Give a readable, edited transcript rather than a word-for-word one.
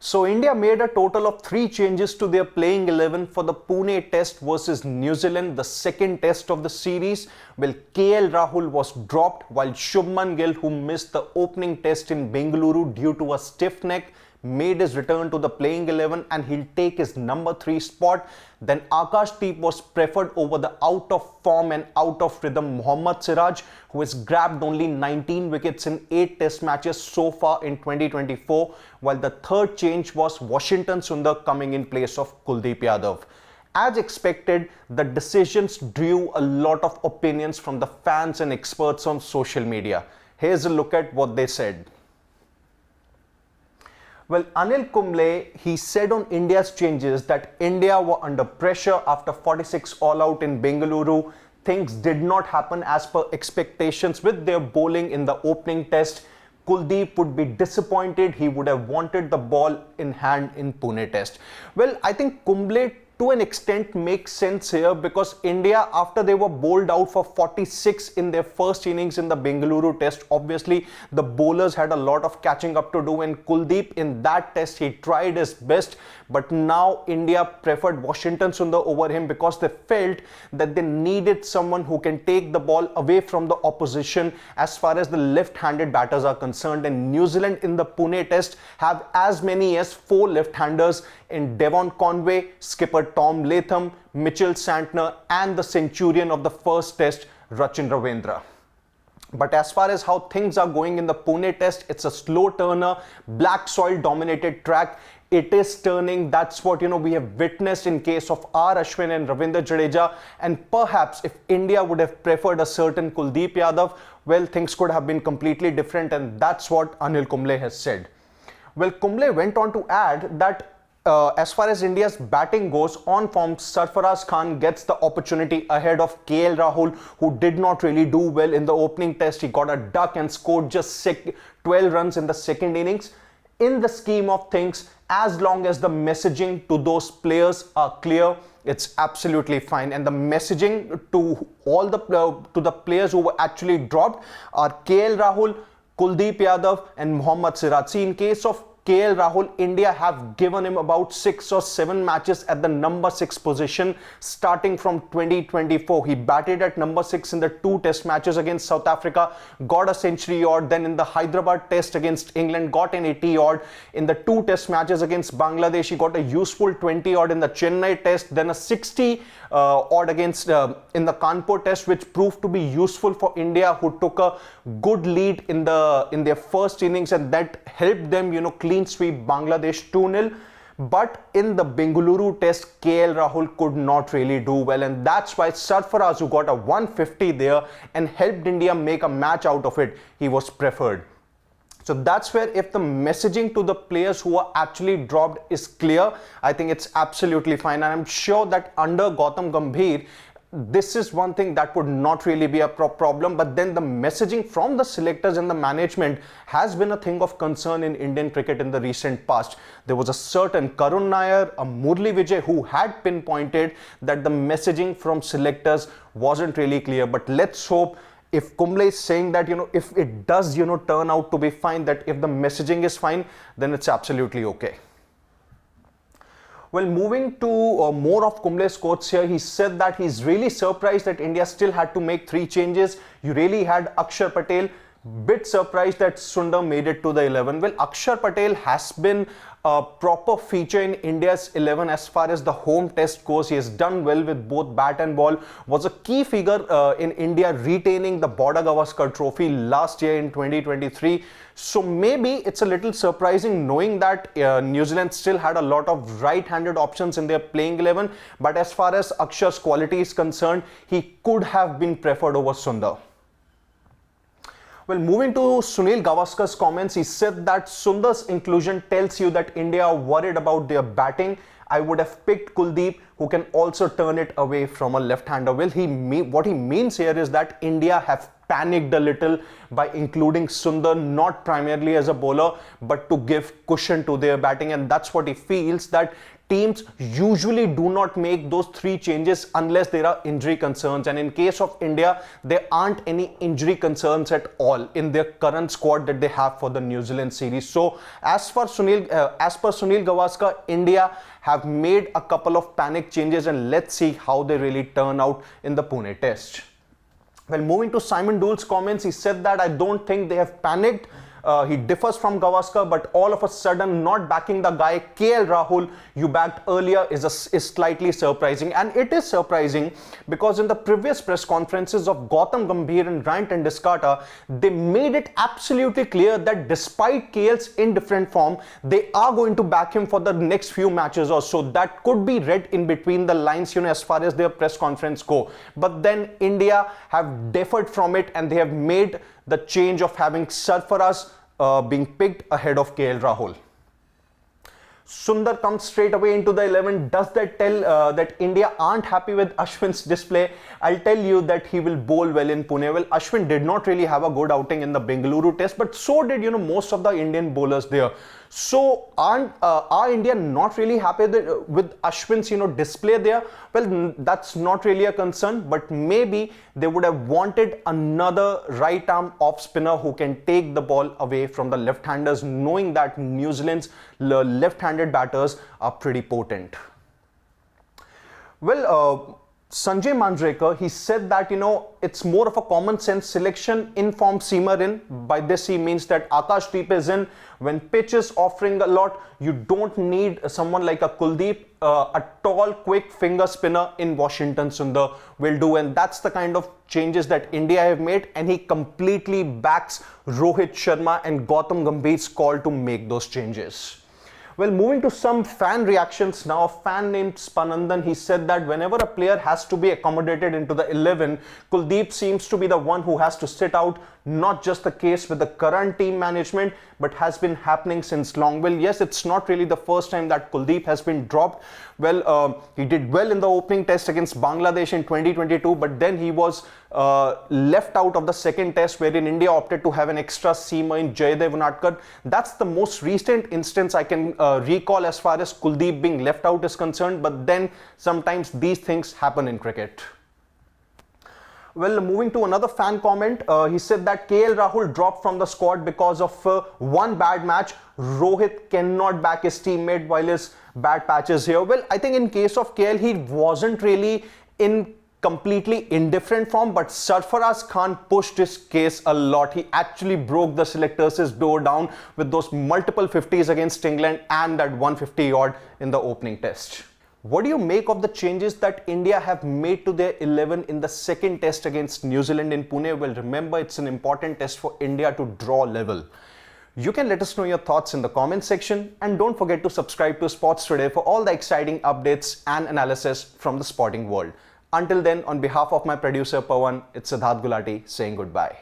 So India made a total of 3 changes to their playing 11 for the Pune Test versus New Zealand, the second test of the series. Well, KL Rahul was dropped while Shubman Gill, who missed the opening test in Bengaluru due to a stiff neck, made his return to the playing 11 and he'll take his number 3 spot. Then Akash was preferred over the out of form and out of rhythm Mohammed Siraj, who has grabbed only 19 wickets in 8 test matches so far in 2024, while the third change was Washington Sundar coming in place of Kuldeep Yadav. As expected, the decisions drew a lot of opinions from the fans and experts on social media. Here's a look at what they said. Well, Anil Kumble, he said on India's changes that India were under pressure after 46 all-out in Bengaluru. Things did not happen as per expectations with their bowling in the opening test. Kuldeep would be disappointed. He would have wanted the ball in hand in Pune Test. Well, I think Kumble to an extent makes sense here because India, after they were bowled out for 46 in their first innings in the Bengaluru Test, obviously the bowlers had a lot of catching up to do, and Kuldeep in that test he tried his best, but now India preferred Washington Sundar over him because they felt that they needed someone who can take the ball away from the opposition as far as the left-handed batters are concerned. And New Zealand in the Pune Test have as many as 4 left-handers in Devon Conway, skipper Tom Latham, Mitchell Santner and the centurion of the first test, Ravichandran. But as far as how things are going in the Pune Test, it's a slow turner, black soil dominated track. It is turning. That's what we have witnessed in case of R. Ashwin and Ravindra Jadeja. And perhaps if India would have preferred a certain Kuldeep Yadav, well, things could have been completely different, and that's what Anil Kumble has said. Well, Kumble went on to add that as far as India's batting goes, on form Sarfaraz Khan gets the opportunity ahead of KL Rahul, who did not really do well in the opening test. He got a duck and scored just 12 runs in the second innings. In the scheme of things, as long as the messaging to those players are clear, it's absolutely fine. And the messaging to all the players who were actually dropped are KL Rahul, Kuldeep Yadav and Mohammed Siraj. See, in case of KL Rahul, India have given him about 6 or 7 matches at the number 6 position starting from 2024. He batted at number 6 in the 2 test matches against South Africa, got a century odd. Then in the Hyderabad Test against England, got an 80 odd. In the 2 test matches against Bangladesh, he got a useful 20 odd in the Chennai Test, then a 60 odd against in the Kanpur Test, which proved to be useful for India, who took a good lead in their first innings, and that helped them clean sweep Bangladesh 2-0. But in the Bengaluru Test, KL Rahul could not really do well, and that's why Sarfaraz, who got a 150 there and helped India make a match out of it, he was preferred. So that's where, if the messaging to the players who are actually dropped is clear, I think it's absolutely fine. And I'm sure that under Gautam Gambhir, this is one thing that would not really be a problem. But then the messaging from the selectors and the management has been a thing of concern in Indian cricket in the recent past. There was a certain Karun Nair, a Murli Vijay, who had pinpointed that the messaging from selectors wasn't really clear. But let's hope, if Kumble is saying that, if it does, turn out to be fine, that if the messaging is fine, then it's absolutely okay. Well, moving to more of Kumble's quotes here, he said that he's really surprised that India still had to make 3 changes. You really had Akshar Patel. Bit surprised that Sundar made it to the 11. Well, Akshar Patel has been a proper feature in India's 11 as far as the home test goes. He has done well with both bat and ball, was a key figure in India retaining the Border Gavaskar trophy last year in 2023. So maybe it's a little surprising knowing that New Zealand still had a lot of right-handed options in their playing 11. But as far as Akshar's quality is concerned, he could have been preferred over Sundar. Well, moving to Sunil Gavaskar's comments, he said that Sundar's inclusion tells you that India are worried about their batting. I would have picked Kuldeep, who can also turn it away from a left-hander. Well, what he means here is that India have panicked a little by including Sundar, not primarily as a bowler, but to give cushion to their batting, and that's what he feels, that teams usually do not make those 3 changes unless there are injury concerns, and in case of India, there aren't any injury concerns at all in their current squad that they have for the New Zealand series. So as per Sunil Gavaskar, India have made a couple of panic changes, and let's see how they really turn out in the Pune Test. Well, moving to Simon Doull's comments, he said that I don't think they have panicked. He differs from Gavaskar, but all of a sudden not backing the guy KL Rahul you backed earlier is slightly surprising. And it is surprising because in the previous press conferences of Gautam Gambhir and Bryant and Discarta, they made it absolutely clear that despite KL's indifferent form, they are going to back him for the next few matches or so. That could be read in between the lines, as far as their press conference go. But then India have differed from it, and they have made the change of having Sarfaraz being picked ahead of KL Rahul. Sundar comes straight away into the 11. Does that tell that India aren't happy with Ashwin's display? I'll tell you that he will bowl well in Pune. Well, Ashwin did not really have a good outing in the Bengaluru Test, but so did most of the Indian bowlers there. So are India not really happy with Ashwin's display there? Well, that's not really a concern, but maybe they would have wanted another right arm off spinner who can take the ball away from the left-handers, knowing that New Zealand's left-handed batters are pretty potent. Well, Sanjay Manjrekar, he said that, it's more of a common sense selection, in-form seamer in. By this, he means that Akash is in. When pitch is offering a lot, you don't need someone like a Kuldeep. A tall, quick finger spinner in Washington Sundar will do. And that's the kind of changes that India have made. And he completely backs Rohit Sharma and Gautam Gambhir's call to make those changes. Well, moving to some fan reactions now. A fan named Spanandan, he said that whenever a player has to be accommodated into the 11, Kuldeep seems to be the one who has to sit out. Not just the case with the current team management, but has been happening since long. Well, yes, it's not really the first time that Kuldeep has been dropped. Well, he did well in the opening test against Bangladesh in 2022, but then he was left out of the second test, wherein India opted to have an extra seamer in Yadav. That's the most recent instance I can recall as far as Kuldeep being left out is concerned, but then sometimes these things happen in cricket. Well, moving to another fan comment, he said that KL Rahul dropped from the squad because of one bad match. Rohit cannot back his teammate while his bad patches here. Well, I think in case of KL, he wasn't really in completely indifferent form, but Sarfaraz Khan pushed his case a lot. He actually broke the selectors' door down with those multiple 50s against England and that 150 odd in the opening test. What do you make of the changes that India have made to their 11 in the second test against New Zealand in Pune? Well, remember, it's an important test for India to draw level. You can let us know your thoughts in the comment section, and don't forget to subscribe to Sports Today for all the exciting updates and analysis from the sporting world. Until then, on behalf of my producer Pawan, it's Siddharth Gulati saying goodbye.